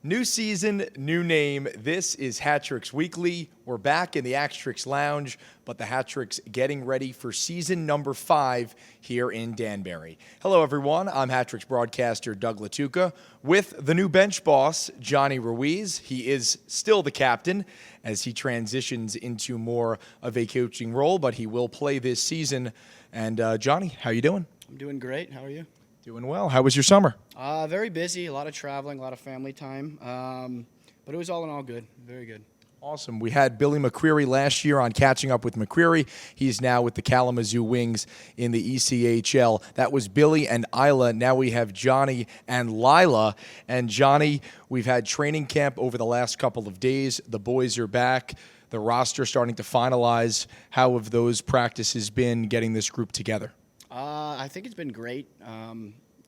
New season, new name. This is Hat-Tricks Weekly. We're back in the Hat-Tricks Lounge, but the Hat-Tricks getting ready for season number 5 here in Danbury. Hello, everyone. I'm Hat-Tricks broadcaster Doug Lattuca with the new bench boss, Jonny Ruiz. He is still the captain as he transitions into more of a coaching role, but he will play this season. And Jonny, how you doing? I'm doing great. How are you? Doing well. How was your summer? Very busy, a lot of traveling, a lot of family time, but it was all in all good, very good. Awesome. We had Billy McCreary last year on Catching Up with McCreary. He's now with the Kalamazoo Wings in the ECHL. That was Billy and Isla. Now we have Jonny and Lila. And Jonny, we've had training camp over the last couple of days. The boys are back. The roster starting to finalize. How have those practices been getting this group together? I think it's been great.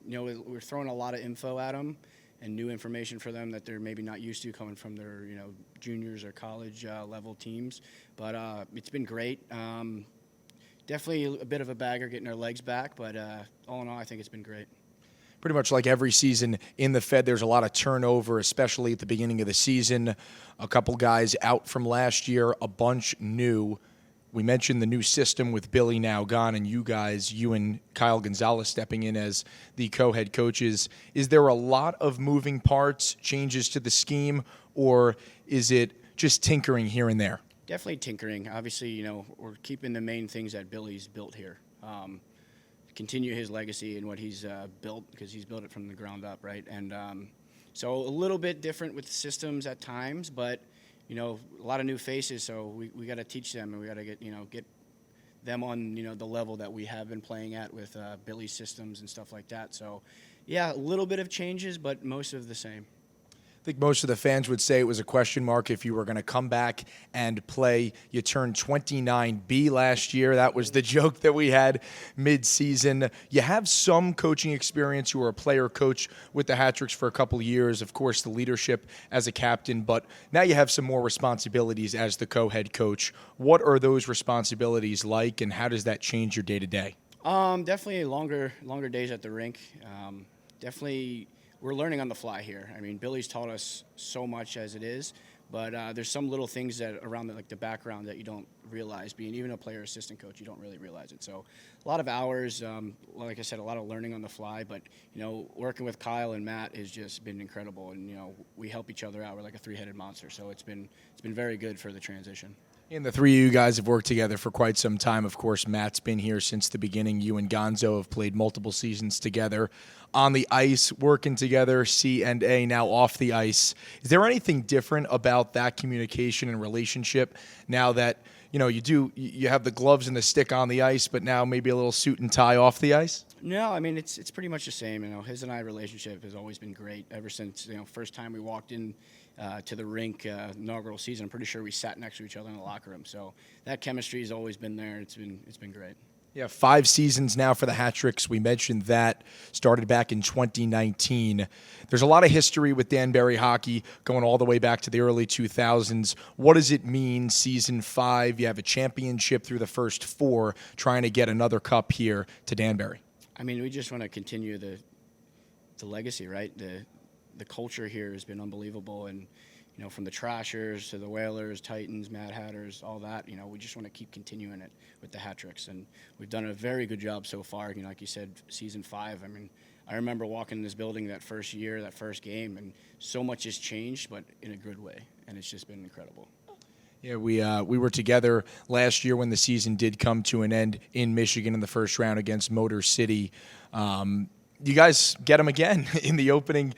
We're throwing a lot of info at them and new information for them that they're maybe not used to coming from their, juniors or college level teams. But it's been great. Definitely a bit of a bagger getting their legs back, but all in all, I think it's been great. Pretty much like every season in the Fed, there's a lot of turnover, especially at the beginning of the season. A couple guys out from last year, a bunch new. We mentioned the new system with Billy now gone and you and Kyle Gonzalez stepping in as the co-head coaches. Is there a lot of moving parts, changes to the scheme, or is it just tinkering here and there? Definitely tinkering. Obviously, we're keeping the main things that Billy's built here. Continue his legacy and what he's built, because he's built it from the ground up, right? And so a little bit different with systems at times, but a lot of new faces, so we got to teach them, and we got to get them on the level that we have been playing at with Billy's systems and stuff like that. So, yeah, a little bit of changes, but most of the same. I think most of the fans would say it was a question mark if you were going to come back and play. You turned 29B last year. That was the joke that we had mid-season. You have some coaching experience. You were a player coach with the Hat-Tricks for a couple of years. Of course, the leadership as a captain, but now you have some more responsibilities as the co-head coach. What are those responsibilities like, and how does that change your day-to-day? Definitely longer days at the rink. Definitely. We're learning on the fly here. I mean, Billy's taught us so much as it is, but there's some little things that around the background that you don't realize. Being even a player assistant coach, you don't really realize it. So a lot of hours, like I said, a lot of learning on the fly. But working with Kyle and Matt has just been incredible, and we help each other out. We're like a three-headed monster. So it's been very good for the transition. And the three of you guys have worked together for quite some time. Of course, Matt's been here since the beginning. You and Gonzo have played multiple seasons together on the ice, working together, C&A, now off the ice. Is there anything different about that communication and relationship now that, you have the gloves and the stick on the ice, but now maybe a little suit and tie off the ice? No, I mean, it's pretty much the same. His and I relationship has always been great ever since, first time we walked in to the rink inaugural season. I'm pretty sure we sat next to each other in the locker room. So that chemistry has always been there. It's been great. Yeah, 5 seasons now for the Hat-Tricks. We mentioned that started back in 2019. There's a lot of history with Danbury hockey going all the way back to the early 2000s. What does it mean, season 5? You have a championship through the first 4, trying to get another cup here to Danbury. I mean, we just want to continue the legacy, right? The culture here has been unbelievable, and from the Trashers to the Whalers, Titans, Mad Hatters, all that, we just want to keep continuing it with the Hat-Tricks, and we've done a very good job so far. Like you said, season 5. I mean, I remember walking in this building that first year, that first game, and so much has changed, but in a good way, and it's just been incredible. Yeah, we were together last year when the season did come to an end in Michigan in the first round against Motor City. You guys get them again in the opening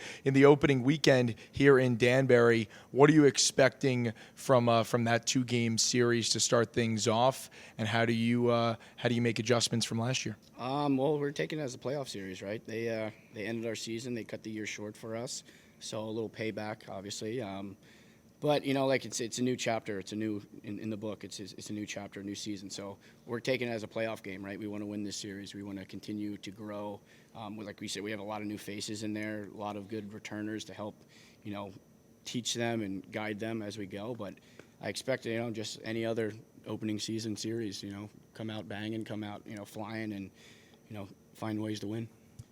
weekend here in Danbury. What are you expecting from that 2-game series to start things off, and how do you make adjustments from last year? Well, we're taking it as a playoff series, right? They ended our season. They cut the year short for us, so a little payback, obviously. But it's a new chapter. It's a new in the book. It's a new chapter, a new season. So we're taking it as a playoff game, right? We want to win this series. We want to continue to grow. Like we said, we have a lot of new faces in there, a lot of good returners to help, teach them and guide them as we go. But I expect, just any other opening season series, come out banging, come out, flying, and find ways to win.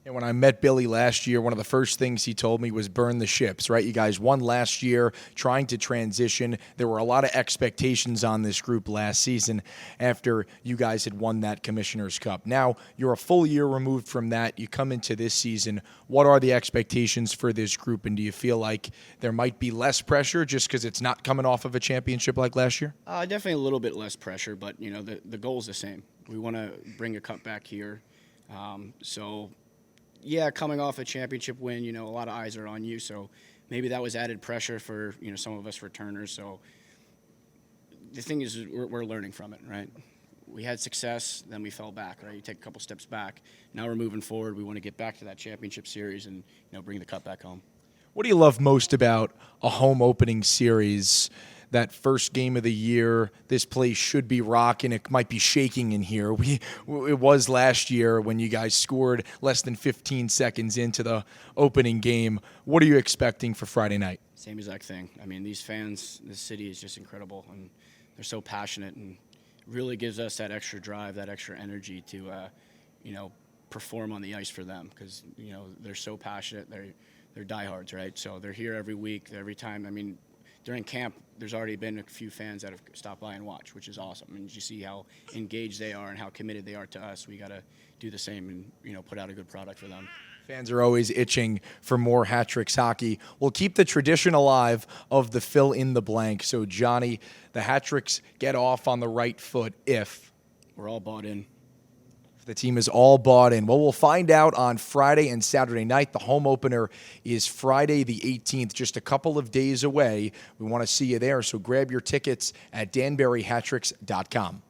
And when I met Billy last year, one of the first things he told me was burn the ships, right? You guys won last year, trying to transition. There were a lot of expectations on this group last season after you guys had won that Commissioner's Cup. Now, you're a full year removed from that. You come into this season. What are the expectations for this group, and do you feel like there might be less pressure just because it's not coming off of a championship like last year? Definitely a little bit less pressure, but, the goal's the same. We want to bring a cup back here. Yeah, coming off a championship win, a lot of eyes are on you. So maybe that was added pressure for, some of us returners. So the thing is, we're learning from it, right? We had success, then we fell back, right? You take a couple steps back. Now we're moving forward. We want to get back to that championship series and, bring the cup back home. What do you love most about a home opening series? That first game of the year, this place should be rocking. It might be shaking in here. It was last year when you guys scored less than 15 seconds into the opening game. What are you expecting for Friday night? Same exact thing. I mean, these fans, this city is just incredible, and they're so passionate, and really gives us that extra drive, that extra energy to, perform on the ice for them because, they're so passionate. They're diehards, right? So they're here every week, every time. I mean, during camp, there's already been a few fans that have stopped by and watched, which is awesome. And you see how engaged they are and how committed they are to us. We got to do the same and, put out a good product for them. Fans are always itching for more Hat Tricks hockey. We'll keep the tradition alive of the fill in the blank. So, Johnny, the Hat Tricks get off on the right foot if we're all bought in. The team is all bought in. Well, we'll find out on Friday and Saturday night. The home opener is Friday the 18th, just a couple of days away. We want to see you there, so grab your tickets at danburyhattricks.com.